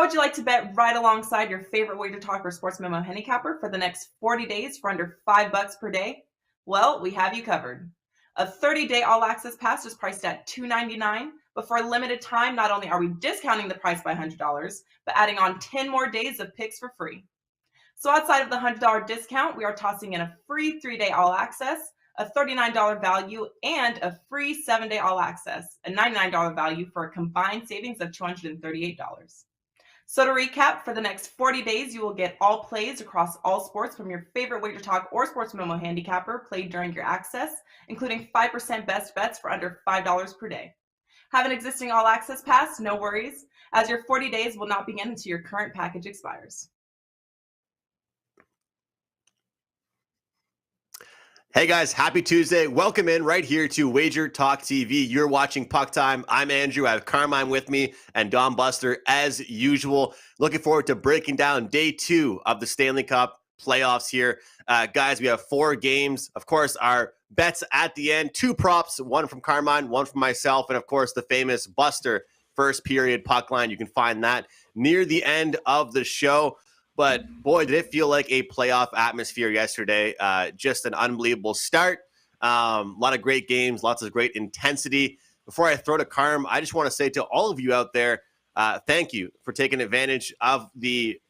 would you like to bet right alongside your favorite WagerTalk or Sports Memo handicapper for the next 40 days for under $5 per day? Well, we have you covered. A 30-day all-access pass is priced at $2.99, but for a limited time, not only are we discounting the price by $100, but adding on 10 more days of picks for free. So outside of the $100 discount, we are tossing in a free 3-day all-access, a $39 value, and a free 7-day all-access, a $99 value for a combined savings of $238. So to recap, for the next 40 days, you will get all plays across all sports from your favorite WagerTalk or Sports Memo handicapper played during your access, including 5% best bets for under $5 per day. Have an existing all-access pass? No worries, as your 40 days will not begin until your current package expires. Hey guys, happy Tuesday. Welcome in right here to WagerTalk TV. You're watching Puck Time. I'm Andrew. I have Carmine with me and Don Buster as usual. Looking forward to breaking down day 2 of the Stanley Cup playoffs here. Guys, we have 4 games. Of course, our bets at the end. 2 props, one from Carmine, one from myself, and of course the famous Buster first period puck line. You can find that near the end of the show. But boy, did it feel like a playoff atmosphere yesterday. Just an unbelievable start. A lot of great games, lots of great intensity. Before I throw to Carm, I just want to say to all of you out there, thank you for taking advantage of the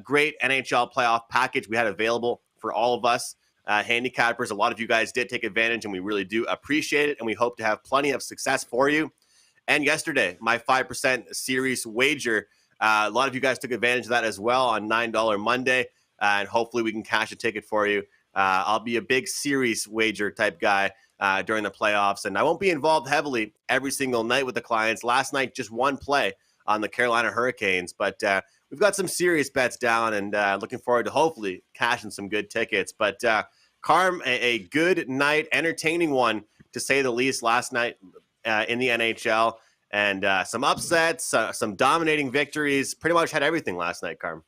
great NHL playoff package we had available for all of us handicappers. A lot of you guys did take advantage, and we really do appreciate it, and we hope to have plenty of success for you. And yesterday, my 5% series wager, a lot of you guys took advantage of that as well on $9 Monday, and hopefully we can cash a ticket for you. I'll be a big series wager type guy during the playoffs, and I won't be involved heavily every single night with the clients. Last night, just one play on the Carolina Hurricanes, but we've got some serious bets down, and looking forward to hopefully cashing some good tickets. But Carm, a good night, entertaining one to say the least last night in the NHL. And some upsets, some dominating victories. Pretty much had everything last night, Carm.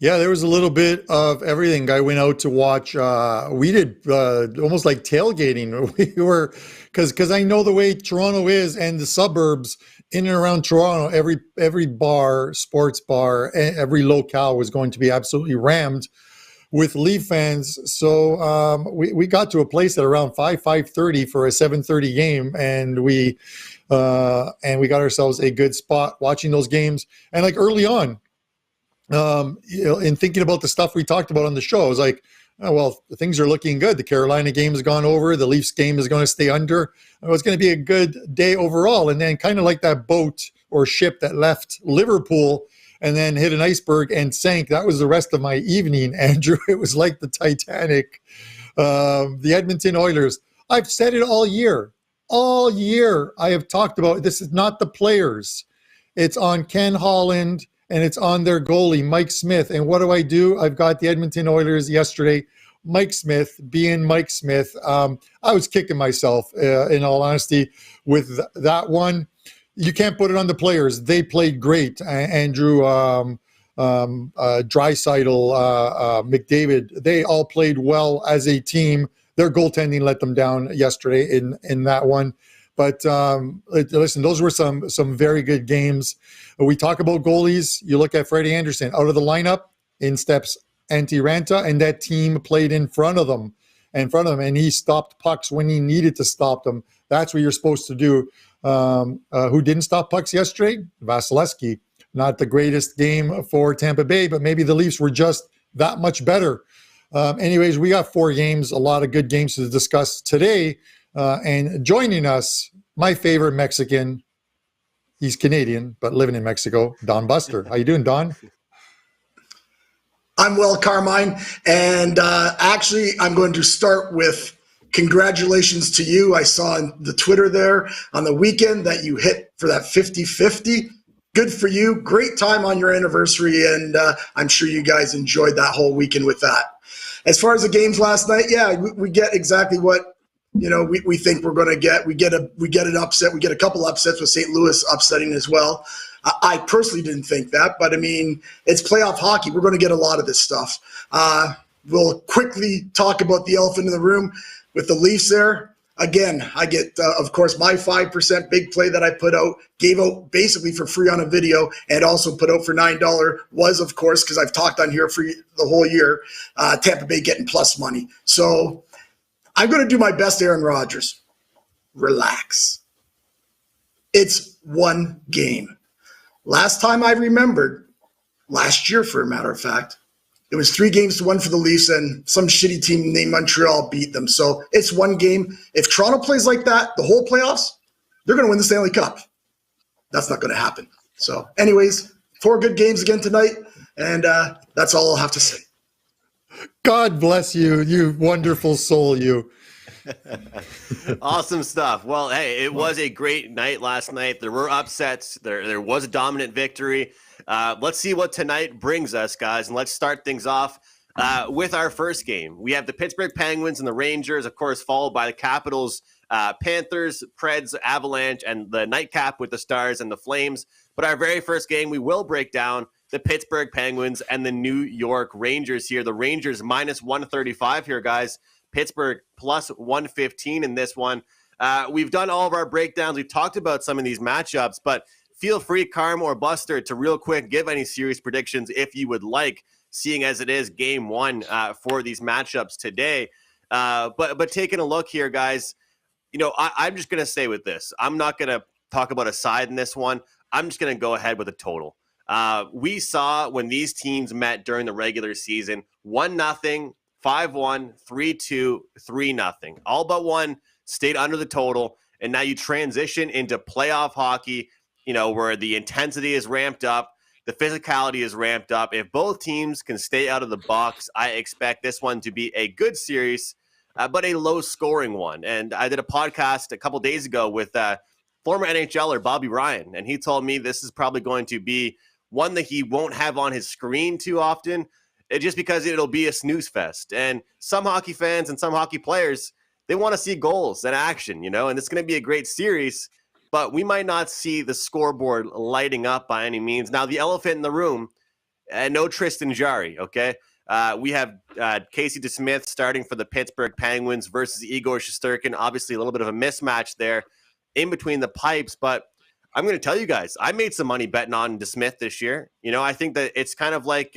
Yeah, there was a little bit of everything. I went out to watch. We did almost like tailgating. We were because I know the way Toronto is and the suburbs in and around Toronto. Every bar, sports bar, every locale was going to be absolutely rammed with Leaf fans. So we got to a place at around 5:30 for a 7:30 game, and we got ourselves a good spot watching those games. And like early on, in thinking about the stuff we talked about on the show, I was like, oh, well, things are looking good. The Carolina game has gone over. The Leafs game is going to stay under. It's going to be a good day overall. And then kind of like that boat or ship that left Liverpool and then hit an iceberg and sank. That was the rest of my evening, Andrew. It was like the Titanic. The Edmonton Oilers. I've said it all year. All year I have talked about this is not the players. It's on Ken Holland and it's on their goalie, Mike Smith. And what do? I've got the Edmonton Oilers yesterday. Mike Smith being Mike Smith. I was kicking myself, in all honesty, with that one. You can't put it on the players. They played great. Andrew, Draisaitl, McDavid, they all played well as a team. Their goaltending let them down yesterday in that one. But listen, those were some very good games. We talk about goalies. You look at Freddie Anderson out of the lineup. In steps Antti Ranta, and that team played in front of them, and he stopped pucks when he needed to stop them. That's what you're supposed to do. Who didn't stop pucks yesterday? Vasilevsky. Not the greatest game for Tampa Bay, but maybe the Leafs were just that much better. Anyways, we got 4 games, a lot of good games to discuss today. And joining us, my favorite Mexican, he's Canadian, but living in Mexico, Don Buster. How you doing, Don? I'm well, Carmine. And actually, I'm going to start with congratulations to you. I saw on the Twitter there on the weekend that you hit for that 50-50. Good for you. Great time on your anniversary. And I'm sure you guys enjoyed that whole weekend with that. As far as the games last night, yeah, we get exactly what we think we're going to get. We get an upset. We get a couple upsets with St. Louis upsetting as well. I personally didn't think that, but I mean, it's playoff hockey. We're going to get a lot of this stuff. We'll quickly talk about the elephant in the room with the Leafs there. Again, I get, of course, my 5% big play that I put out, gave out basically for free on a video, and also put out for $9 was, of course, because I've talked on here for the whole year, Tampa Bay getting plus money. So I'm going to do my best, Aaron Rodgers. Relax. It's one game. Last time I remembered, last year, for a matter of fact, it was 3-1 for the Leafs, and some shitty team named Montreal beat them. So it's one game. If Toronto plays like that, the whole playoffs, they're going to win the Stanley Cup. That's not going to happen. So anyways, 4 good games again tonight, and that's all I'll have to say. God bless you, you wonderful soul, you. Awesome stuff. Well, hey, it was a great night last night. There were upsets. There was a dominant victory. Let's see what tonight brings us, guys, and let's start things off with our first game. We have the Pittsburgh Penguins and the Rangers, of course, followed by the Capitals, Panthers, Preds, Avalanche, and the nightcap with the Stars and the Flames. But our very first game, we will break down the Pittsburgh Penguins and the New York Rangers here. The Rangers minus 135 here, guys. Pittsburgh plus 115 in this one. We've done all of our breakdowns. We've talked about some of these matchups, but feel free, Carm or Buster, to real quick give any series predictions if you would like, seeing as it is game one for these matchups today. But taking a look here, guys, you know, I'm just going to say with this, I'm not going to talk about a side in this one. I'm just going to go ahead with a total. We saw when these teams met during the regular season, 1-0, 5-1, 3-2, 3-0. All but one stayed under the total, and now you transition into playoff hockey, you know, where the intensity is ramped up, the physicality is ramped up. If both teams can stay out of the box, I expect this one to be a good series, but a low-scoring one. And I did a podcast a couple days ago with former NHLer Bobby Ryan, and he told me this is probably going to be one that he won't have on his screen too often, just because it'll be a snooze fest. And some hockey fans and some hockey players, they want to see goals and action, you know, and it's going to be a great series, but we might not see the scoreboard lighting up by any means. Now, the elephant in the room, no Tristan Jarry, okay? We have Casey DeSmith starting for the Pittsburgh Penguins versus Igor Shesterkin. Obviously, a little bit of a mismatch there in between the pipes, but I'm going to tell you guys, I made some money betting on DeSmith this year. You know, I think that it's kind of like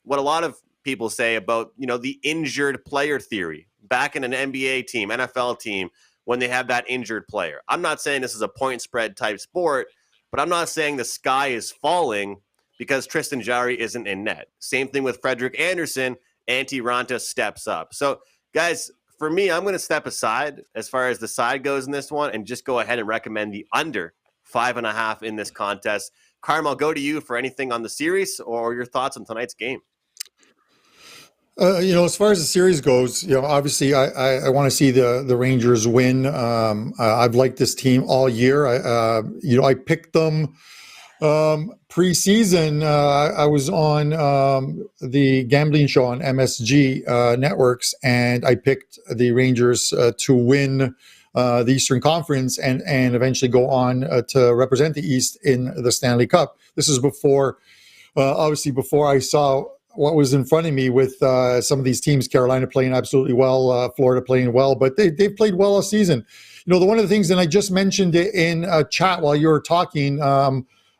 what a lot of people say about, you know, the injured player theory back in an NBA team, NFL team, when they have that injured player. I'm not saying this is a point spread type sport, but I'm not saying the sky is falling because Tristan Jarry isn't in net. Same thing with Frederik Andersen. Antti Ranta steps up. So, guys, for me, I'm going to step aside as far as the side goes in this one and just go ahead and recommend the under 5.5 in this contest. Carm, I'll go to you for anything on the series or your thoughts on tonight's game. You know, as far as the series goes, you know, obviously I want to see the Rangers win. I've liked this team all year. I picked them preseason. I was on the gambling show on MSG networks, and I picked the Rangers to win the Eastern Conference and eventually go on to represent the East in the Stanley Cup. This is before, obviously, before I saw what was in front of me with some of these teams. Carolina playing absolutely well, Florida playing well, but they've played well all season. You know, one of the things, and I just mentioned it in a chat while you were talking,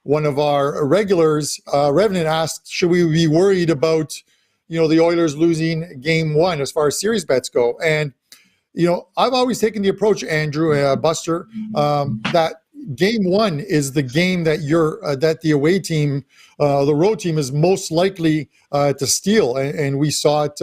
one of our regulars, Revenant, asked, should we be worried about, you know, the Oilers losing game one as far as series bets go? And, you know, I've always taken the approach, Andrew, Buster, that game one is the game that that the away team, the road team is most likely to steal. And we saw it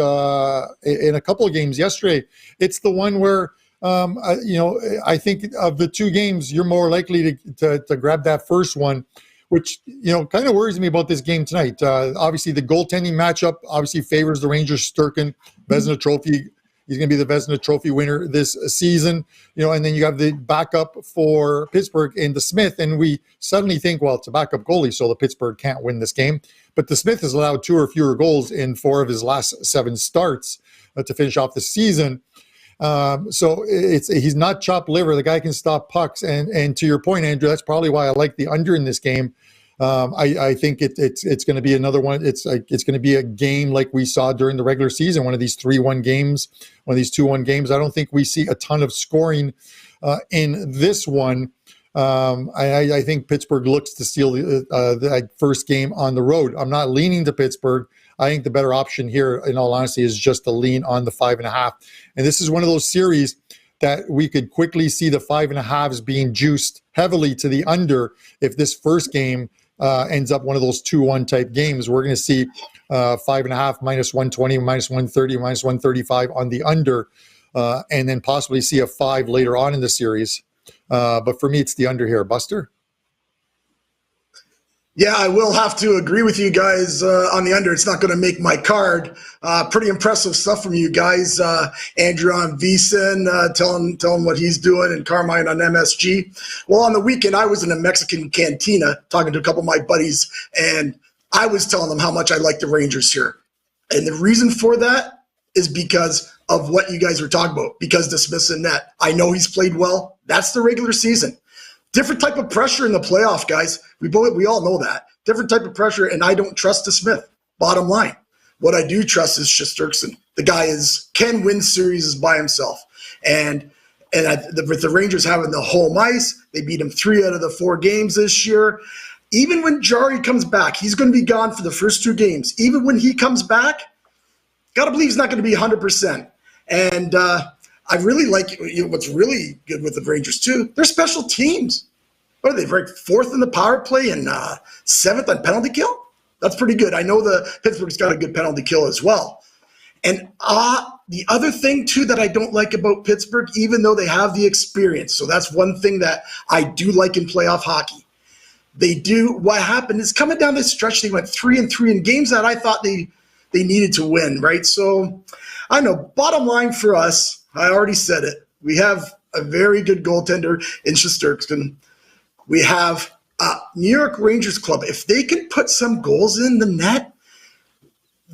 in a couple of games yesterday. It's the one where, you know, I think of the two games, you're more likely to grab that first one, which, you know, kind of worries me about this game tonight. Obviously, the goaltending matchup obviously favors the Rangers. Sturkin, Vezina Trophy. He's going to be the Vezina Trophy winner this season, you know, and then you have the backup for Pittsburgh in DeSmith, and we suddenly think, well, it's a backup goalie, so the Pittsburgh can't win this game. But DeSmith has allowed 2 or fewer goals in 4 of his last 7 starts to finish off the season. So he's not chopped liver. The guy can stop pucks, and to your point, Andrew, that's probably why I like the under in this game. I think it's going to be another one. It's going to be a game like we saw during the regular season, one of these 3-1 games, one of these 2-1 games. I don't think we see a ton of scoring in this one. I think Pittsburgh looks to steal that first game on the road. I'm not leaning to Pittsburgh. I think the better option here, in all honesty, is just to lean on the 5.5. And this is one of those series that we could quickly see the 5.5s being juiced heavily to the under if this first game ends up one of those 2-1 type games. We're going to see 5.5 minus 120, minus 130, minus 135 on the under, and then possibly see a 5 later on in the series. But for me, it's the under here. Buster? Yeah, I will have to agree with you guys on the under. It's not going to make my card. Pretty impressive stuff from you guys. Andrew on VSiN, telling what he's doing, and Carmine on MSG. Well, on the weekend, I was in a Mexican cantina talking to a couple of my buddies, and I was telling them how much I like the Rangers here. And the reason for that is because of what you guys were talking about, because the Smith's in net. I know he's played well. That's the regular season. Different type of pressure in the playoff, guys. We all know that. Different type of pressure, and I don't trust the Smith. Bottom line. What I do trust is Shesterkin. The guy can win series by himself. And with the Rangers having the home ice, they beat him 3 out of the 4 games this year. Even when Jari comes back, he's going to be gone for the first 2 games. Even when he comes back, got to believe he's not going to be 100%. And I really like what's really good with the Rangers, too. They're special teams. What are they, ranked 4th in the power play and 7th on penalty kill? That's pretty good. I know the Pittsburgh's got a good penalty kill as well. And the other thing, too, that I don't like about Pittsburgh, even though they have the experience, so that's one thing that I do like in playoff hockey. They do. What happened is coming down this stretch, they went 3-3 in games that I thought they needed to win, right? So I know, bottom line for us, I already said it. We have a very good goaltender in Shesterkin. We have New York Rangers club. If they can put some goals in the net,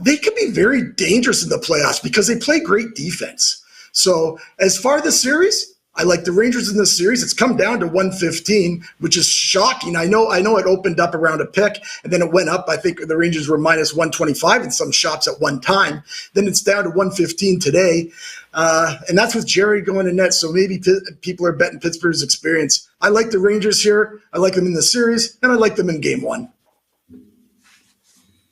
they could be very dangerous in the playoffs because they play great defense. So as far as the series, I like the Rangers in this series. It's come down to 115, which is shocking. I know it opened up around a pick, and then it went up. I think the Rangers were minus 125 in some shops at one time. Then it's down to 115 today. And that's with Jerry going in net. So maybe people are betting Pittsburgh's experience. I like the Rangers here. I like them in the series, and I like them in game 1.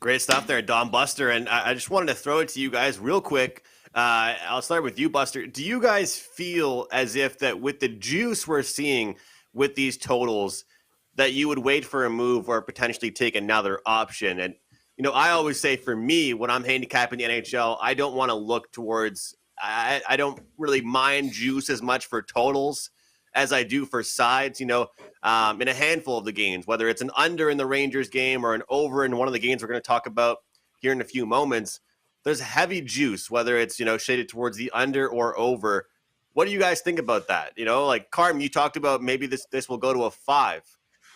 Great stuff there, Don Buster. And I just wanted to throw it to you guys real quick. I'll start with you, Buster. Do you guys feel as if that with the juice we're seeing with these totals, that you would wait for a move or potentially take another option? And, I always say for me, when I'm handicapping the NHL, I don't want to look towards I don't really mind juice as much for totals as I do for sides, in a handful of the games, whether it's an under in the Rangers game or an over in one of the games we're going to talk about here in a few moments. There's heavy juice, whether it's, shaded towards the under or over. What do you guys think about that? Like Carm, you talked about maybe this will go to a 5.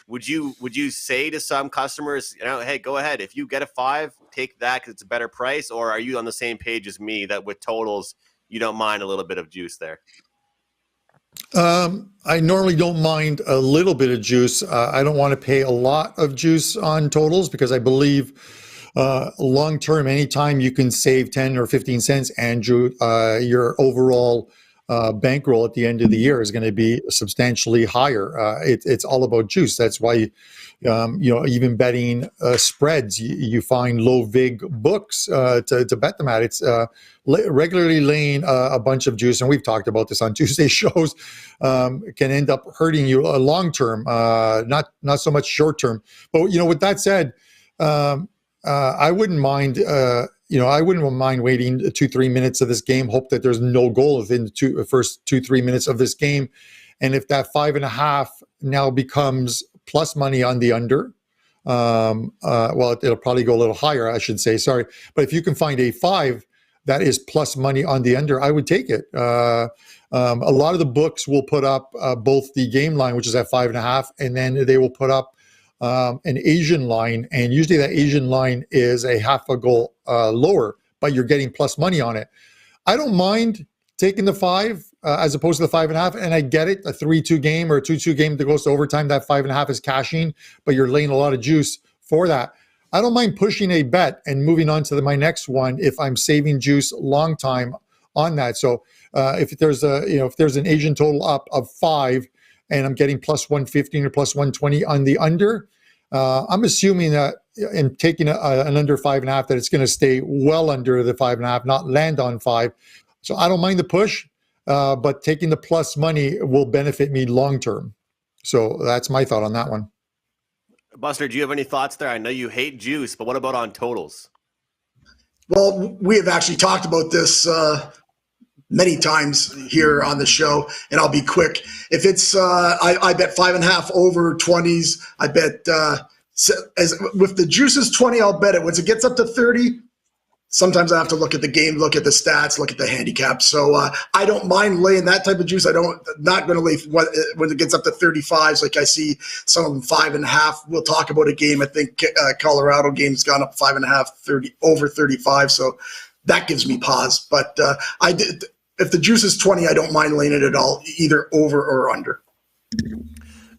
Would you say to some customers, hey, go ahead. If you get a 5, take that because it's a better price? Or are you on the same page as me that with totals, you don't mind a little bit of juice there? I normally don't mind a little bit of juice. I don't want to pay a lot of juice on totals because I believe long term, anytime you can save 10 or 15 cents, Andrew, your overall bankroll at the end of the year is going to be substantially higher. It's all about juice. That's why, even betting spreads, you find low vig books to bet them at. It's regularly laying a bunch of juice, and we've talked about this on Tuesday shows, can end up hurting you long term, not so much short term. But with that said, I wouldn't mind. I wouldn't mind waiting 2-3 minutes of this game. Hope that there's no goal within the first 2-3 minutes of this game, and if that 5.5 now becomes plus money on the under, it'll probably go a little higher, I should say. Sorry, but if you can find a 5 that is plus money on the under, I would take it. A lot of the books will put up both the game line, which is at 5.5, and then they will put up an Asian line, and usually that Asian line is a half a goal lower, but you're getting plus money on it. I don't mind taking the 5 as opposed to the 5.5. And I get it, a 3-2 game or a 2-2 game that goes to overtime, that 5.5 is cashing, but you're laying a lot of juice for that. I don't mind pushing a bet and moving on to my next one if I'm saving juice long time on that. So if there's an Asian total up of 5 and I'm getting plus 115 or plus 120 on the under, I'm assuming that in taking an under 5.5 that it's going to stay well under the 5.5, not land on 5. So I don't mind the push, but taking the plus money will benefit me long term. So that's my thought on that one. Buster, do you have any thoughts there? I know you hate juice, but what about on totals? Well, we have actually talked about this many times here on the show, and I'll be quick. If it's, I bet 5.5 over 20s. I bet with the juices 20, I'll bet it. Once it gets up to 30, sometimes I have to look at the game, look at the stats, look at the handicap. So I don't mind laying that type of juice. Not going to lay when it gets up to 35s. Like I see some of them 5.5. We'll talk about a game. I think Colorado game's gone up 5.5, 30 over 35. So that gives me pause. But if the juice is 20, I don't mind laying it at all, either over or under.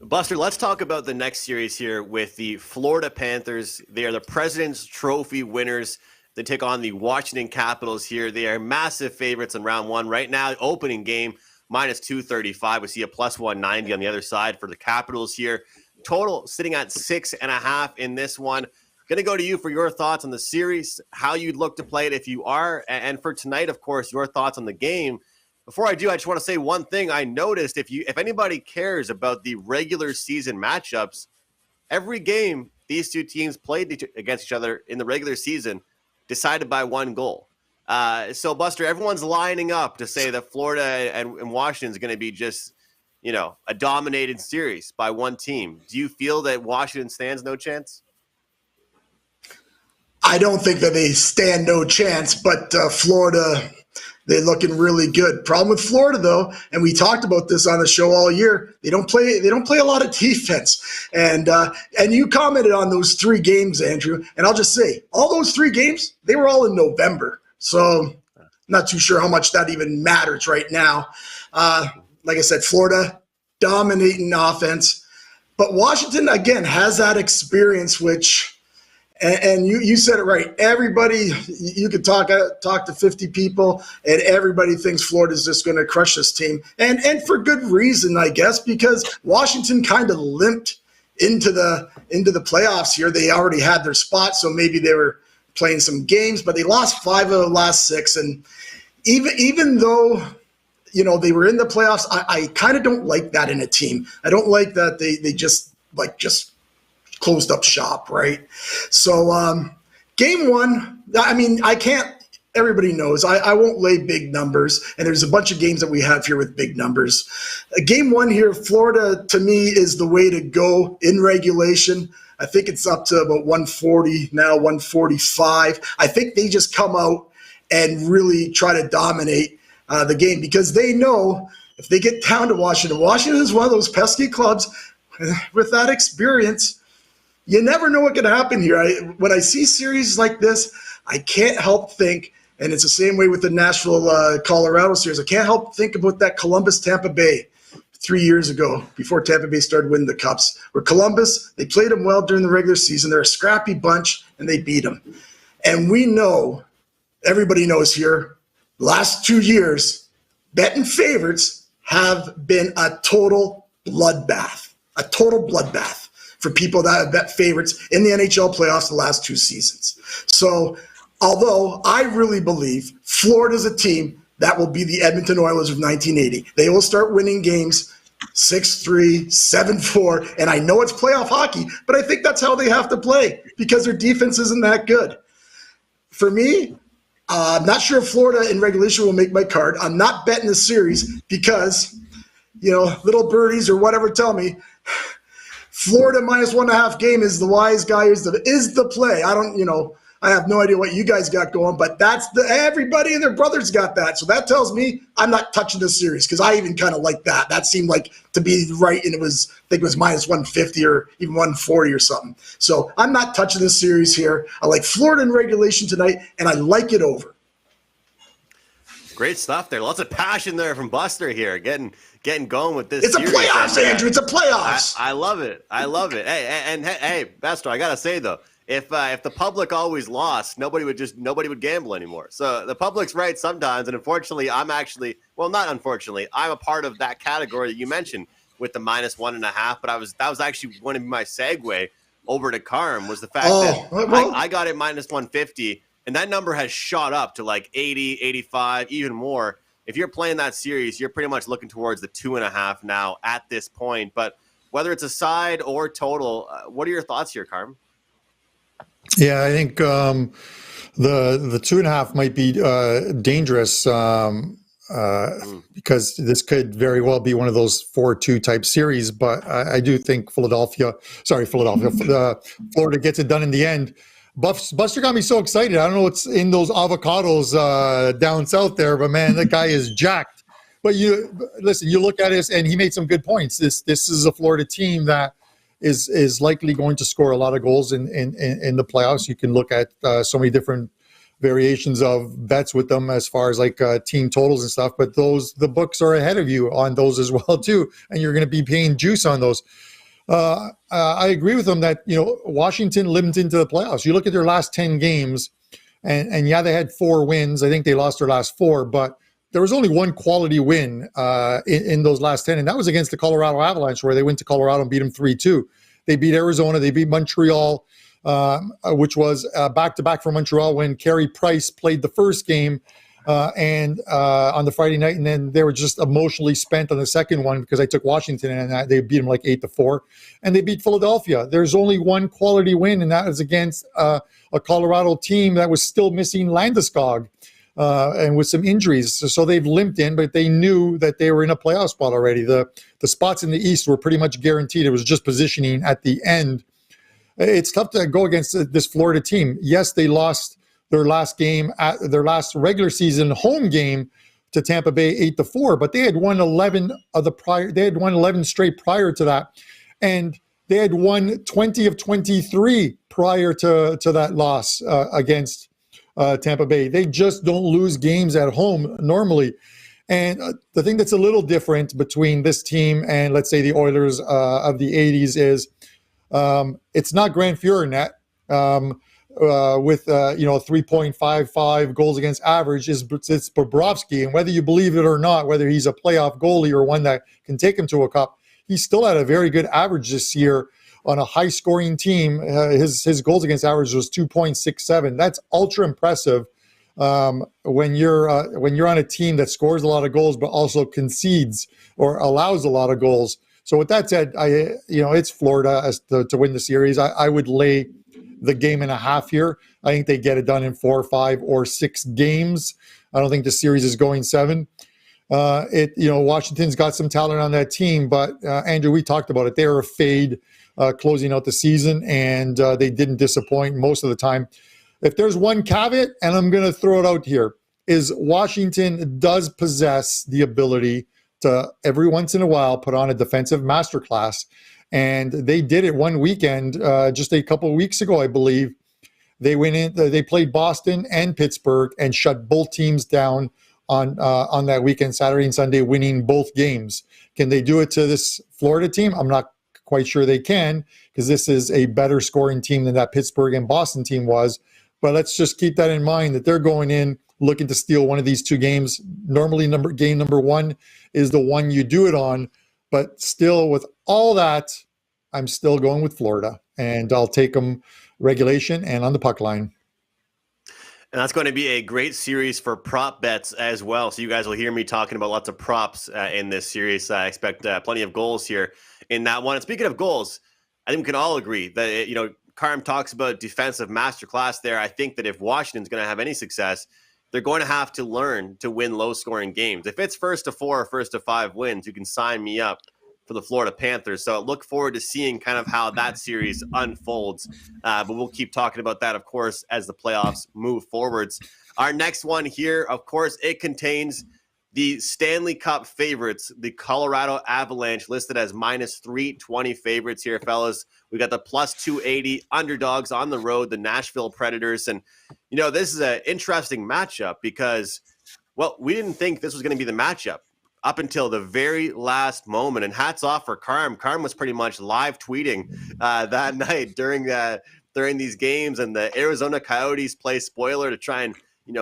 Buster, let's talk about the next series here with the Florida Panthers. They are the President's Trophy winners. They take on the Washington Capitals here. They are massive favorites in round one. Right now, opening game, minus 235. We see a plus 190 on the other side for the Capitals here. Total sitting at 6.5 in this one. Going to go to you for your thoughts on the series, how you'd look to play it if you are, and for tonight, of course, your thoughts on the game. Before I do, I just want to say one thing. I noticed if anybody cares about the regular season matchups, every game these two teams played against each other in the regular season decided by one goal. So, Buster, everyone's lining up to say that Florida and Washington is going to be just, a dominated series by one team. Do you feel that Washington stands no chance? I don't think that they stand no chance, but Florida, they're looking really good. Problem with Florida, though, and we talked about this on the show all year, they don't play a lot of defense. And you commented on those 3 games, Andrew, and I'll just say, all those 3 games, they were all in November. So I'm not too sure how much that even matters right now. Like I said, Florida dominating offense. But Washington, again, has that experience, which – and you said it right. Everybody, you could talk to 50 people, and everybody thinks Florida's just going to crush this team, and for good reason, I guess, because Washington kind of limped into the playoffs here. They already had their spot, so maybe they were playing some games, but they lost 5 of the last 6, and even though they were in the playoffs, I kind of don't like that in a team. I don't like that they just closed up shop, right? So game 1, I mean, I can't, everybody knows, I won't lay big numbers, and there's a bunch of games that we have here with big numbers. Game 1 here, Florida, to me, is the way to go in regulation. I think it's up to about 140 now, 145. I think they just come out and really try to dominate the game, because they know if they get down to Washington is one of those pesky clubs with that experience. You never know what could happen here. When I see series like this, I can't help think, and it's the same way with the Nashville Colorado series, I can't help think about that Columbus-Tampa Bay 3 years ago, before Tampa Bay started winning the Cups, where Columbus, they played them well during the regular season. They're a scrappy bunch, and they beat them. And we know, everybody knows here, the last 2 years, betting favorites have been a total bloodbath. For people that have bet favorites in the NHL playoffs the last 2 seasons. So, although I really believe Florida's a team that will be the Edmonton Oilers of 1980. They will start winning games 6-3, 7-4, and I know it's playoff hockey, but I think that's how they have to play, because their defense isn't that good. For me, I'm not sure if Florida in regulation will make my card. I'm not betting the series because, little birdies or whatever tell me, Florida minus 1.5 game is the wise guy, is the play. I have no idea what you guys got going, but everybody and their brothers got that. So that tells me I'm not touching this series, because I even kind of like that. That seemed like to be right, and I think it was minus 150 or even 140 or something. So I'm not touching this series here. I like Florida in regulation tonight, and I like it over. Great stuff there. Lots of passion there from Buster here. Getting going with this. It's a playoffs, Andrew. It's a playoffs. I love it. Hey, Buster, I gotta say though, if the public always lost, nobody would gamble anymore. So the public's right sometimes, and unfortunately, I'm a part of that category that you mentioned with the -1.5. But that was actually going to be my segue over to Carm, was the fact that I got it -150. And that number has shot up to like 80, 85, even more. If you're playing that series, you're pretty much looking towards the 2.5 now at this point. But whether it's a side or total, what are your thoughts here, Carm? Yeah, I think the 2.5 might be dangerous because this could very well be one of those 4-2 type series. But I do think Florida gets it done in the end. Buster got me so excited. I don't know what's in those avocados down south there, but man, that guy is jacked. But you look at it, and he made some good points. This is a Florida team that is likely going to score a lot of goals in the playoffs. You can look at so many different variations of bets with them as far as like team totals and stuff. But the books are ahead of you on those as well too, and you're going to be paying juice on those. I agree with them that, Washington limped into the playoffs. You look at their last 10 games, and yeah, they had 4 wins. I think they lost their last 4, but there was only one quality win in those last 10, and that was against the Colorado Avalanche, where they went to Colorado and beat them 3-2. They beat Arizona. They beat Montreal, which was back-to-back for Montreal when Carey Price played the first game and on the Friday night, and then they were just emotionally spent on the second one because I took Washington and they beat them like 8-4, and they beat Philadelphia. There's only one quality win, and that is against a Colorado team that was still missing Landeskog and with some injuries. So they've limped in, but they knew that they were in a playoff spot already. The spots in the East were pretty much guaranteed. It was just positioning at the end. It's tough to go against this Florida team. Yes, they lost their last game at their last regular season home game to Tampa Bay 8-4, but they had won 11 straight prior to that, and they had won 20 of 23 prior to that loss against Tampa Bay. They just don't lose games at home normally. And the thing that's a little different between this team and, let's say, the Oilers of the 80s is it's not Grant Fuhrer net. With 3.55 goals against average, it's Bobrovsky. And whether you believe it or not, whether he's a playoff goalie or one that can take him to a cup, he still had a very good average this year on a high scoring team. His goals against average was 2.67. That's ultra impressive when you're on a team that scores a lot of goals but also concedes or allows a lot of goals. So with that said, it's Florida as to win the series. I would lay the 1.5 here. I think they get it done in 4, 5, or 6 games. I don't think the series is going 7. Washington's got some talent on that team, but Andrew, we talked about it. They're a fade closing out the season, and they didn't disappoint most of the time. If there's one caveat, and I'm going to throw it out here, is Washington does possess the ability to every once in a while put on a defensive masterclass. And they did it one weekend, just a couple of weeks ago, I believe. They went in. They played Boston and Pittsburgh and shut both teams down on that weekend, Saturday and Sunday, winning both games. Can they do it to this Florida team? I'm not quite sure they can, because this is a better scoring team than that Pittsburgh and Boston team was. But let's just keep that in mind, that they're going in looking to steal one of these 2 games. Normally, game number 1 is the one you do it on. But still, with all that, I'm still going with Florida, and I'll take them regulation and on the puck line. And that's going to be a great series for prop bets as well. So you guys will hear me talking about lots of props in this series. I expect plenty of goals here in that one. And speaking of goals, I think we can all agree that, Carm talks about defensive masterclass there. I think that if Washington's going to have any success, they're going to have to learn to win low-scoring games. If it's 1-4 or 1-5 wins, you can sign me up for the Florida Panthers. So look forward to seeing kind of how that series unfolds. But we'll keep talking about that, of course, as the playoffs move forwards. Our next one here, of course, it contains the Stanley Cup favorites, the Colorado Avalanche, listed as -320 favorites here, fellas. We got the +280 underdogs on the road, the Nashville Predators. And, this is an interesting matchup because, Well, we didn't think this was going to be the matchup up until the very last moment. And hats off for Carm. Carm was pretty much live tweeting that night during these games, and the Arizona Coyotes play spoiler to try and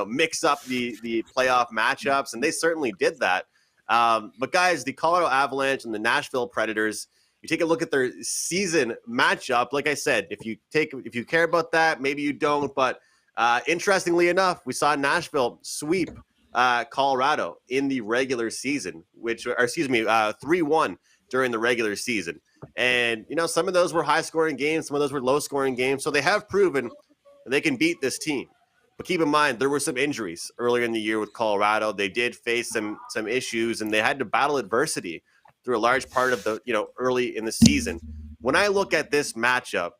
mix up the playoff matchups, and they certainly did that. But guys, the Colorado Avalanche and the Nashville Predators, you take a look at their season matchup. Like I said, if you care about that, maybe you don't. But interestingly enough, we saw Nashville sweep Colorado in the regular season, 3-1 during the regular season. And, some of those were high-scoring games. Some of those were low-scoring games. So they have proven they can beat this team. But keep in mind, there were some injuries earlier in the year with Colorado. They did face some issues, and they had to battle adversity through a large part of the, early in the season. When I look at this matchup,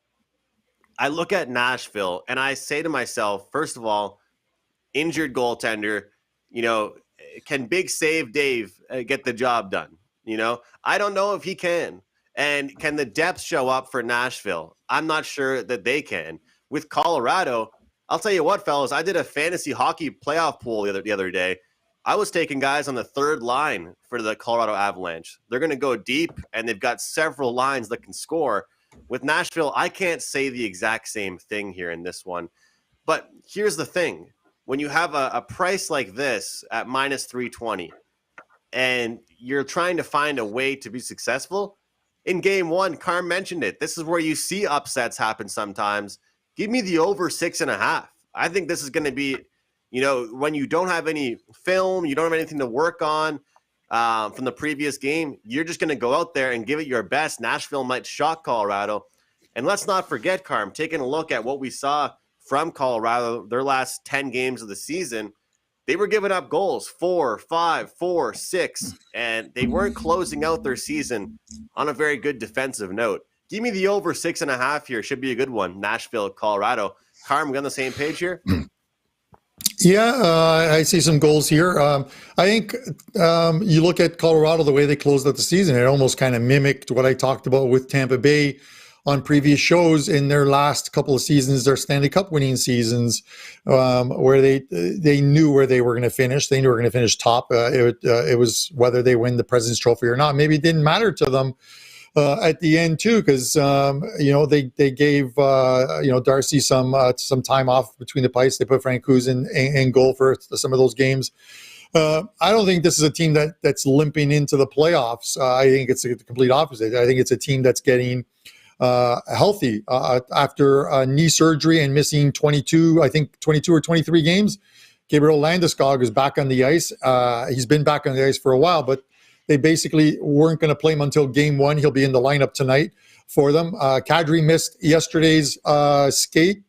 I look at Nashville, and I say to myself, first of all, injured goaltender, can Big Save Dave get the job done? I don't know if he can. And can the depth show up for Nashville? I'm not sure that they can. With Colorado, I'll tell you what, fellas, I did a fantasy hockey playoff pool the other day. I was taking guys on the third line for the Colorado Avalanche. They're going to go deep, and they've got several lines that can score. With Nashville, I can't say the exact same thing here in this one. But here's the thing. When you have a price like this at minus 320, and you're trying to find a way to be successful, in game one, Carm mentioned it. This is where you see upsets happen sometimes. Give me the over 6.5. I think this is going to be, when you don't have any film, you don't have anything to work on from the previous game, you're just going to go out there and give it your best. Nashville might shock Colorado. And let's not forget, Carm, taking a look at what we saw from Colorado, their last 10 games of the season, they were giving up goals, 4, 5, 4, 6, and they weren't closing out their season on a very good defensive note. Give me the over 6.5 here. Should be a good one. Nashville, Colorado. Carm, we on the same page here? Yeah, I see some goals here. I think you look at Colorado, the way they closed out the season, it almost kind of mimicked what I talked about with Tampa Bay on previous shows in their last couple of seasons, their Stanley Cup winning seasons, where they knew where they were going to finish. They knew they were going to finish top. It was whether they win the President's Trophy or not. Maybe it didn't matter to them at the end too, because they gave Darcy some time off between the pipes. They put Frank Cruz in goal for some of those games. I don't think this is a team that's limping into the playoffs. I think it's the complete opposite. I think it's a team that's getting healthy after knee surgery and missing 22 or 23 games. Gabriel Landeskog is back on the ice. He's been back on the ice for a while, but they basically weren't going to play him until game one. He'll be in the lineup tonight for them. Kadri missed yesterday's skate,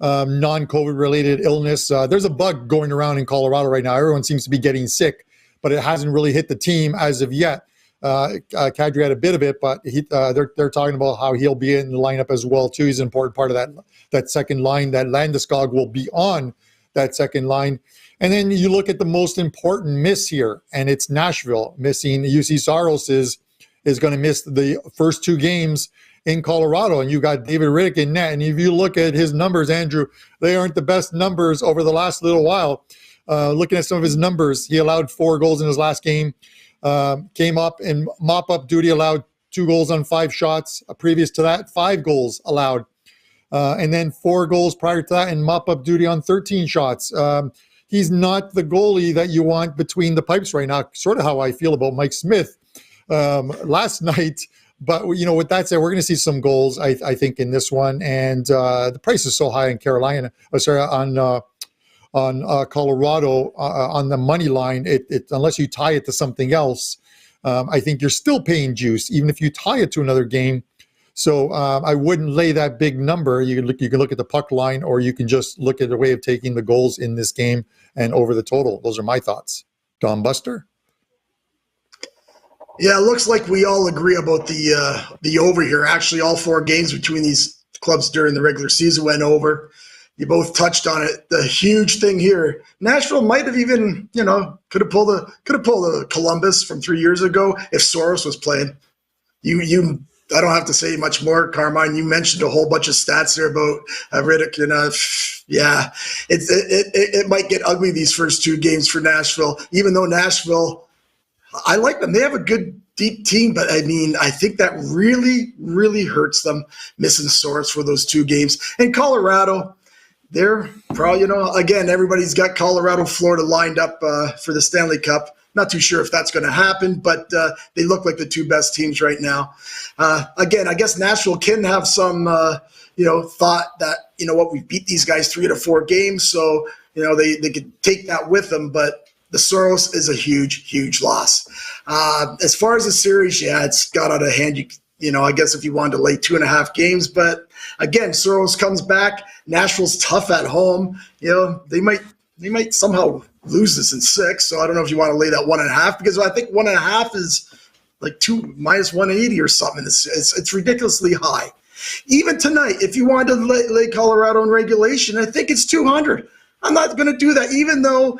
non-COVID related illness. There's a bug going around in Colorado right now. Everyone seems to be getting sick, but it hasn't really hit the team as of yet. Kadri had a bit of it, but they're talking about how he'll be in the lineup as well too. He's an important part of that second line. That Landeskog will be on that second line. And then you look at the most important miss here, and it's Nashville missing. Juuse Saros is going to miss the first two games in Colorado, and you got David Rittich in net. And if you look at his numbers, Andrew, they aren't the best numbers over the last little while. Looking at some of his numbers, he allowed 4 goals in his last game. Came up in mop-up duty, allowed 2 goals on 5 shots. Previous to that, 5 goals allowed. And then 4 goals prior to that in mop-up duty on 13 shots. He's not the goalie that you want between the pipes right now, sort of how I feel about Mike Smith last night. But, with that said, we're going to see some goals, I think, in this one. And the price is so high in on Colorado on the money line, it unless you tie it to something else, I think you're still paying juice, even if you tie it to another game. So I wouldn't lay that big number. You can look at the puck line, or you can just look at a way of taking the goals in this game and over the total. Those are my thoughts. Don Buster? Yeah, it looks like we all agree about the over here. Actually, all 4 games between these clubs during the regular season went over. You both touched on it. The huge thing here, Nashville might have even, could have pulled a Columbus from 3 years ago if Saros was playing. You I don't have to say much more. Carmine, you mentioned a whole bunch of stats there about Riddick, and it might get ugly these first two games for Nashville. Even though Nashville, I like them. They have a good deep team, but I mean, I think that really, really hurts them missing Saros for those two games. And Colorado, they're probably, again, everybody's got Colorado, Florida lined up for the Stanley Cup. Not too sure if that's going to happen, but they look like the two best teams right now. Again, I guess Nashville can have some, thought that, we beat these guys 3 to 4 games, so, they could take that with them, but the Saros is a huge, huge loss. As far as the series, it's got out of hand. I guess if you wanted to lay 2.5 games, but again, Saros comes back. Nashville's tough at home. They might somehow lose this in 6. So I don't know if you want to lay that 1.5, because I think 1.5 is like minus 180 or something. It's ridiculously high. Even tonight, if you wanted to lay Colorado in regulation, I think it's 200. I'm not going to do that, even though,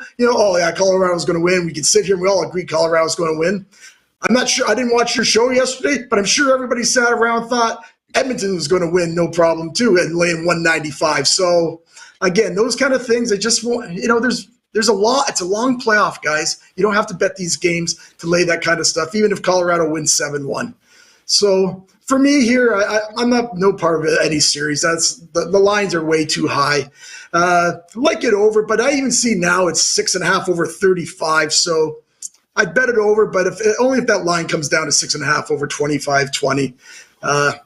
Colorado's going to win. We can sit here and we all agree Colorado's going to win. I'm not sure. I didn't watch your show yesterday, but I'm sure everybody sat around and thought Edmonton was going to win, no problem, too, and laying 195. So, again, those kind of things, I just want, there's a lot. It's a long playoff, guys. You don't have to bet these games to lay that kind of stuff, even if Colorado wins 7-1. So, for me here, I'm not no part of any series. That's the lines are way too high. Like it over, but I even see now it's 6.5 over 35. So I'd bet it over, but only if that line comes down to 6.5 over 25-20.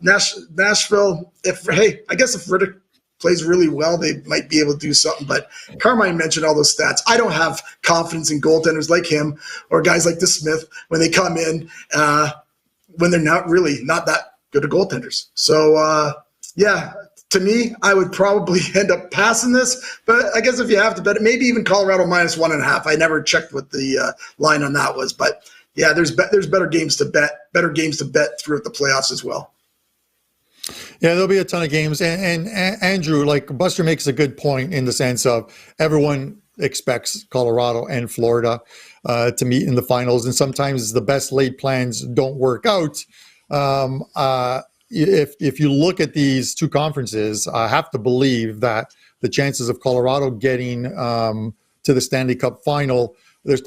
Nashville, I guess if Riddick plays really well, they might be able to do something. But Carmine mentioned all those stats. I don't have confidence in goaltenders like him or guys like DeSmith when they come in when they're not that good at goaltenders. So, to me, I would probably end up passing this. But I guess if you have to bet it, maybe even Colorado minus 1.5. I never checked what the line on that was. But, there's better games to bet throughout the playoffs as well. Yeah, there'll be a ton of games. And Andrew, like Buster makes a good point in the sense of everyone expects Colorado and Florida to meet in the finals. And sometimes the best laid plans don't work out. If you look at these two conferences, I have to believe that the chances of Colorado getting to the Stanley Cup final,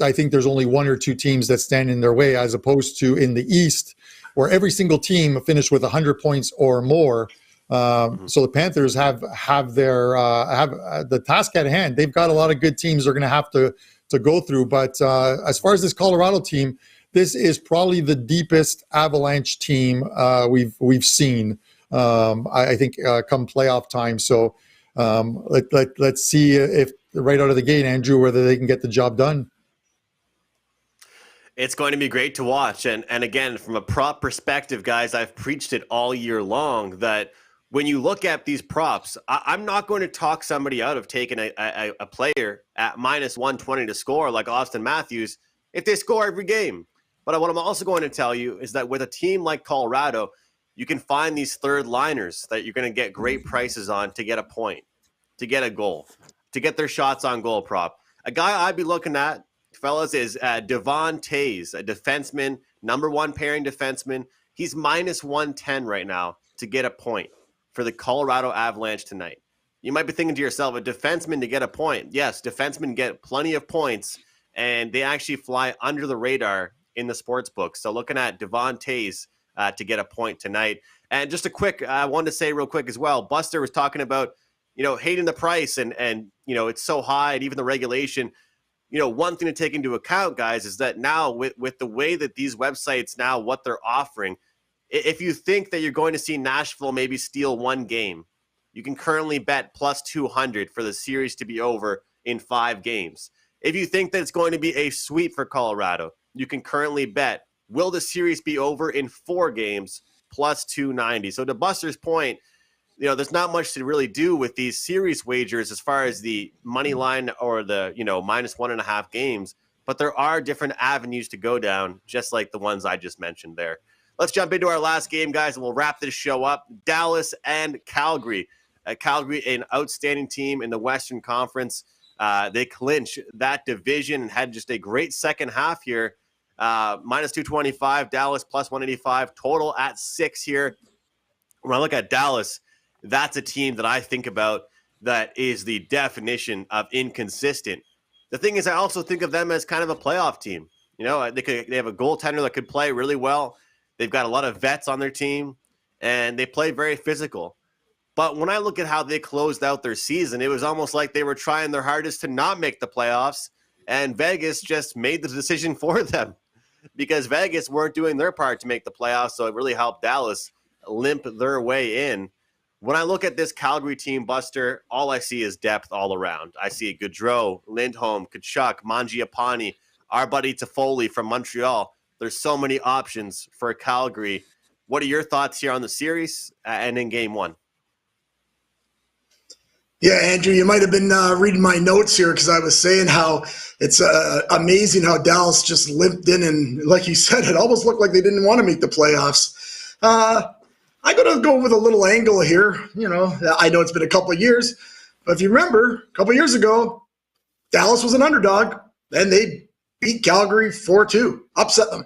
I think there's only 1 or 2 teams that stand in their way, as opposed to in the East, where every single team finished with 100 points or more. So the Panthers have the task at hand. They've got a lot of good teams they're going to have to go through. But as far as this Colorado team, this is probably the deepest Avalanche team we've seen. I think come playoff time. So let's see if right out of the gate, Andrew, whether they can get the job done. It's going to be great to watch. And again, from a prop perspective, guys, I've preached it all year long that when you look at these props, I'm not going to talk somebody out of taking a player at minus 120 to score like Austin Matthews if they score every game. But what I'm also going to tell you is that with a team like Colorado, you can find these third liners that you're going to get great prices on to get a point, to get a goal, to get their shots on goal prop. A guy I'd be looking at, fellas, is Devon Toews, a defenseman, number 1 pairing defenseman. He's minus 110 right now to get a point for the Colorado Avalanche tonight. You might be thinking to yourself, a defenseman to get a point. Yes, defensemen get plenty of points, and they actually fly under the radar in the sports book. So looking at Devon Toews to get a point tonight. And just I wanted to say real quick as well, Buster was talking about, hating the price and it's so high, and even the regulation. One thing to take into account, guys, is that now with the way that these websites now, what they're offering, if you think that you're going to see Nashville maybe steal 1 game, you can currently bet plus 200 for the series to be over in 5 games. If you think that it's going to be a sweep for Colorado, you can currently bet, will the series be over in 4 games, plus 290. So to Buster's point, there's not much to really do with these series wagers as far as the money line or the, minus 1.5 games, but there are different avenues to go down, just like the ones I just mentioned there. Let's jump into our last game, guys, and we'll wrap this show up. Dallas and Calgary. Calgary, an outstanding team in the Western Conference. They clinch that division and had just a great second half here Minus 225, Dallas plus 185, total at 6 here. When I look at Dallas, that's a team that I think about that is the definition of inconsistent. The thing is, I also think of them as kind of a playoff team. They have a goaltender that could play really well. They've got a lot of vets on their team, and they play very physical. But when I look at how they closed out their season, it was almost like they were trying their hardest to not make the playoffs, and Vegas just made the decision for them because Vegas weren't doing their part to make the playoffs, so it really helped Dallas limp their way in. When I look at this Calgary team, Buster, all I see is depth all around. I see Gaudreau, Lindholm, Tkachuk, Mangiapane, our buddy Toffoli from Montreal. There's so many options for Calgary. What are your thoughts here on the series and in game one? Yeah, Andrew, you might have been reading my notes here because I was saying how it's amazing how Dallas just limped in. And like you said, it almost looked like they didn't want to make the playoffs. I'm going to go with a little angle here. I know it's been a couple of years, but if you remember, a couple of years ago, Dallas was an underdog, and they beat Calgary 4-2, upset them.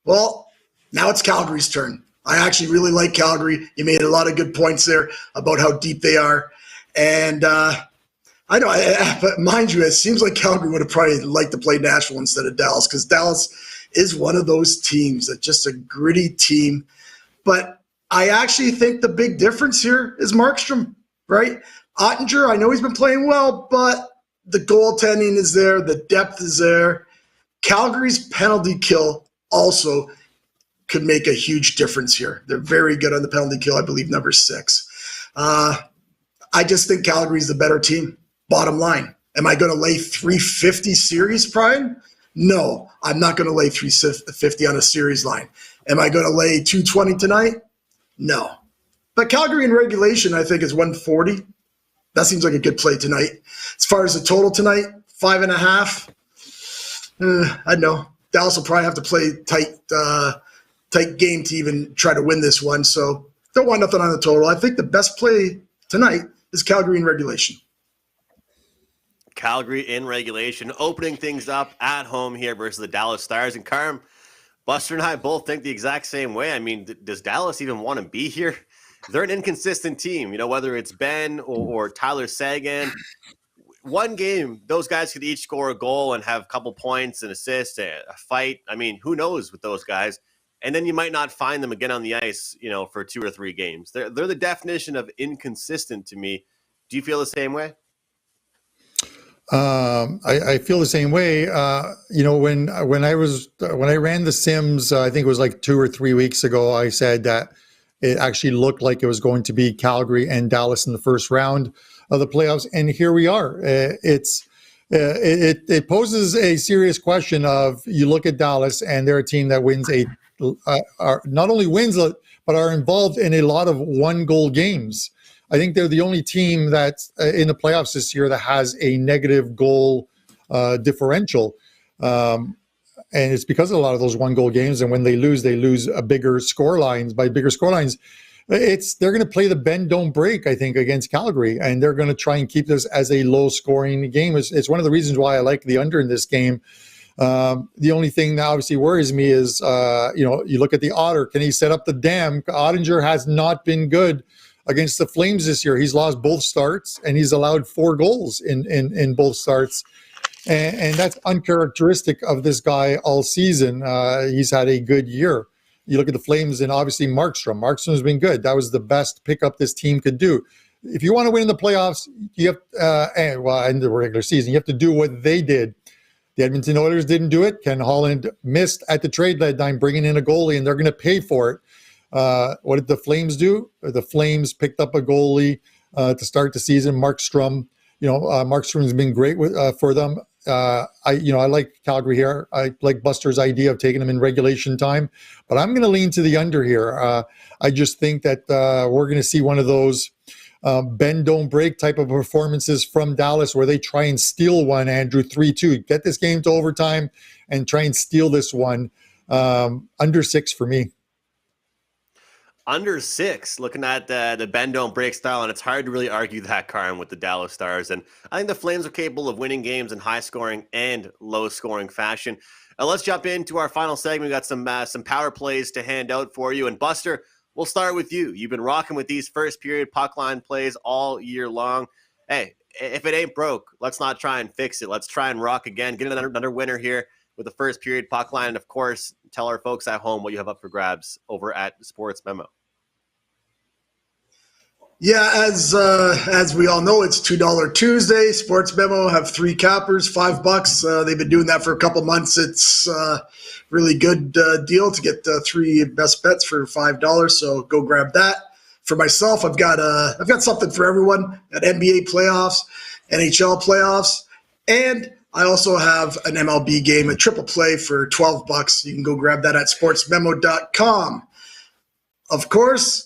Well, now it's Calgary's turn. I actually really like Calgary. You made a lot of good points there about how deep they are. And I know, but mind you, it seems like Calgary would have probably liked to play Nashville instead of Dallas because Dallas is one of those teams that's just a gritty team. But I actually think the big difference here is Markstrom, right? Ottinger, I know he's been playing well, but the goaltending is there. The depth is there. Calgary's penalty kill also could make a huge difference here. They're very good on the penalty kill, I believe, number 6. I just think Calgary's the better team. Bottom line. Am I going to lay 350 series prime? No, I'm not going to lay 350 on a series line. Am I going to lay 220 tonight? No. But Calgary in regulation, I think, is 140. That seems like a good play tonight. As far as the total tonight, 5.5. I know. Dallas will probably have to play tight game to even try to win this one. So don't want nothing on the total. I think the best play tonight is Calgary in regulation. Calgary in regulation, opening things up at home here versus the Dallas Stars. And Carm, Buster and I both think the exact same way. I mean, does Dallas even want to be here? They're an inconsistent team, whether it's Ben or Tyler Seguin. One game, those guys could each score a goal and have a couple points, an assist, a fight. I mean, who knows with those guys? And then you might not find them again on the ice, for 2 or 3 games. They're the definition of inconsistent to me. Do you feel the same way? I feel the same way. When I ran the Sims, I think it was like 2 or 3 weeks ago, I said that it actually looked like it was going to be Calgary and Dallas in the first round of the playoffs, and here we are. It poses a serious question of, you look at Dallas and they're a team that wins not only wins, but are involved in a lot of 1-goal games. I think they're the only team that's in the playoffs this year that has a negative goal differential. And it's because of a lot of those 1-goal games. And when they lose a bigger score lines. By bigger score lines, they're going to play the bend, don't break, I think, against Calgary. And they're going to try and keep this as a low-scoring game. It's one of the reasons why I like the under in this game. The only thing that obviously worries me is, you look at the Otter. Can he set up the dam? Ottinger has not been good against the Flames this year. He's lost both starts, and he's allowed 4 goals in both starts. And that's uncharacteristic of this guy all season. He's had a good year. You look at the Flames and obviously Markstrom. Markstrom's been good. That was the best pickup this team could do. If you want to win in the playoffs, you have, in the regular season, you have to do what they did. The Edmonton Oilers didn't do it. Ken Holland missed at the trade deadline, bringing in a goalie, and they're going to pay for it. What did the Flames do? The Flames picked up a goalie to start the season, Markstrom. Markstrom's been great for them. I like Calgary here. I like Buster's idea of taking them in regulation time, but I'm going to lean to the under here. I just think that we're going to see one of those bend, don't break type of performances from Dallas where they try and steal one, Andrew, 3-2. Get this game to overtime and try and steal this one. Under 6 for me. Under 6, looking at the bend don't break style, and it's hard to really argue that, Carm, with the Dallas Stars. And I think the Flames are capable of winning games in high scoring and low scoring fashion. Let's jump into our final segment. We got some power plays to hand out for you. And Buster, we'll start with you. You've been rocking with these first period puck line plays all year long. Hey, if it ain't broke, let's not try and fix it. Let's try and rock again. Get another winner here with the first period puck line. And of course, tell our folks at home what you have up for grabs over at Sports Memo. Yeah, as we all know, it's $2 Tuesday. Sports Memo have 3 cappers, $5. They've been doing that for a couple months. It's really good deal to get 3 best bets for $5. So go grab that. For myself, I've got something for everyone at NBA playoffs, NHL playoffs, and I also have an MLB game, a triple play for $12. You can go grab that at sportsmemo.com. Of course,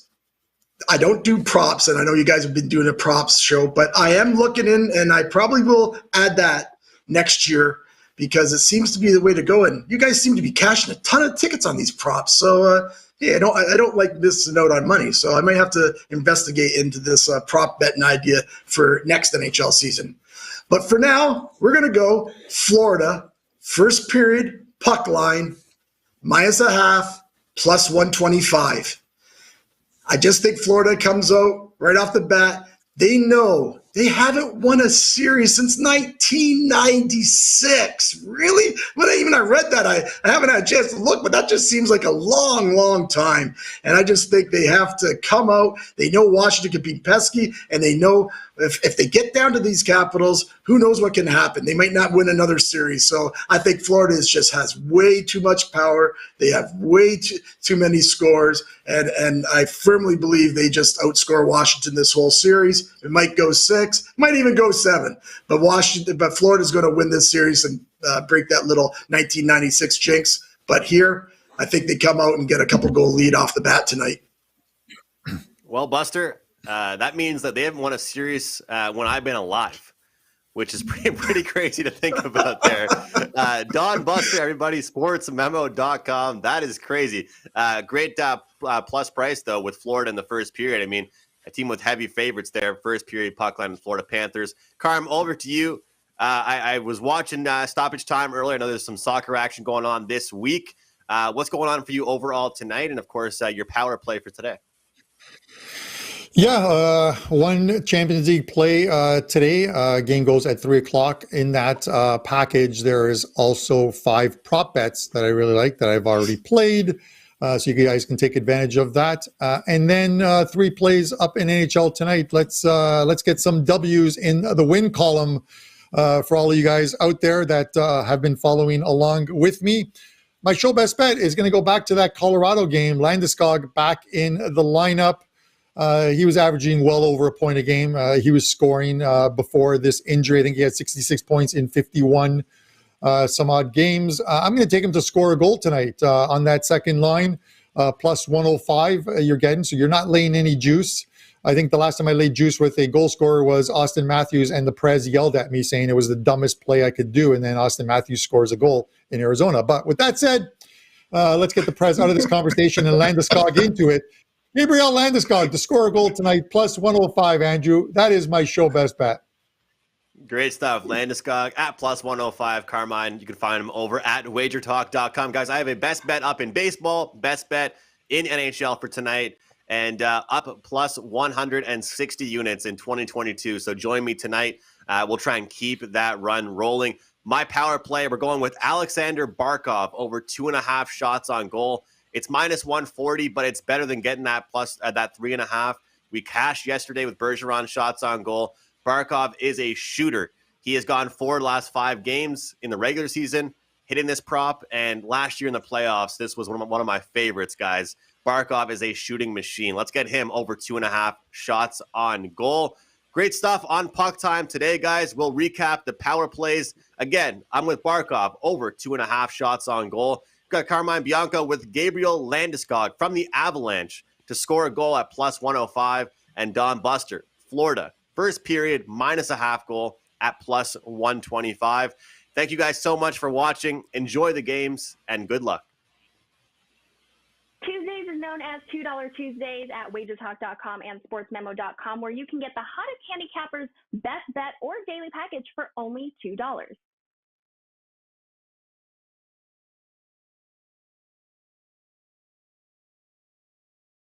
I don't do props, and I know you guys have been doing a props show, but I am looking in, and I probably will add that next year because it seems to be the way to go. And you guys seem to be cashing a ton of tickets on these props. So, I don't like missing out on money. So I might have to investigate into this prop betting idea for next NHL season. But for now, we're going to go Florida, first period, puck line, -0.5, +125. I just think Florida comes out right off the bat. They know they haven't won a series since 1996. Really? When I read that, I haven't had a chance to look, but that just seems like a long, long time. And I just think they have to come out. They know Washington can be pesky, and they know if they get down to these Capitals, who knows what can happen. They might not win another series. So I think Florida just has way too much power. They have way too many scores, and I firmly believe they just outscore Washington this whole series. It might go 6, might even go 7, but Florida's going to win this series and break that little 1996 jinx. But here, I think they come out and get a couple goal lead off the bat tonight. Well, Buster, that means that they haven't won a series when I've been alive, which is pretty crazy to think about there. Don Buster, everybody, sportsmemo.com. That is crazy. Great plus price, though, with Florida in the first period. I mean, a team with heavy favorites there, first period puck line, Florida Panthers. Carm, over to you. I was watching stoppage time earlier. I know there's some soccer action going on this week. What's going on for you overall tonight? And, of course, your power play for today. Yeah, one Champions League play today. Game goes at 3:00. In that package, there is also 5 prop bets that I really like that I've already played. So you guys can take advantage of that. And then 3 plays up in NHL tonight. Let's get some W's in the win column for all of you guys out there that have been following along with me. My show best bet is going to go back to that Colorado game. Landeskog back in the lineup. He was averaging well over a point a game. He was scoring before this injury. I think he had 66 points in 51 some odd games. I'm going to take him to score a goal tonight on that second line. Plus 105 you're getting, so you're not laying any juice. I think the last time I laid juice with a goal scorer was Austin Matthews, and the Preds yelled at me saying it was the dumbest play I could do, and then Austin Matthews scores a goal in Arizona. But with that said, let's get the Preds out of this conversation and Landeskog into it. Gabriel Landeskog to score a goal tonight, plus 105, Andrew. That is my show best bet. Great stuff. Landeskog at plus 105. Carmine, you can find him over at WagerTalk.com. Guys, I have a best bet up in baseball, best bet in NHL for tonight, and up plus 160 units in 2022. So join me tonight. We'll try and keep that run rolling. My power play, we're going with Alexander Barkov over 2.5 shots on goal. It's minus 140, but it's better than getting that plus that 3.5. We cashed yesterday with Bergeron shots on goal. Barkov is a shooter. He has gone 4 last 5 games in the regular season, hitting this prop. And last year in the playoffs, this was one of my favorites, guys. Barkov is a shooting machine. Let's get him over 2.5 shots on goal. Great stuff on Puck Time today, guys. We'll recap the power plays. Again, I'm with Barkov over 2.5 shots on goal. Got Carmine Bianco with Gabriel Landeskog from the Avalanche to score a goal at plus 105, and Don Buster, Florida, first period, minus a half goal at plus 125. Thank you guys so much for watching. Enjoy the games, and good luck. Tuesdays is known as $2 Tuesdays at WagerTalk.com and SportsMemo.com, where you can get the hottest handicappers, best bet, or daily package for only $2.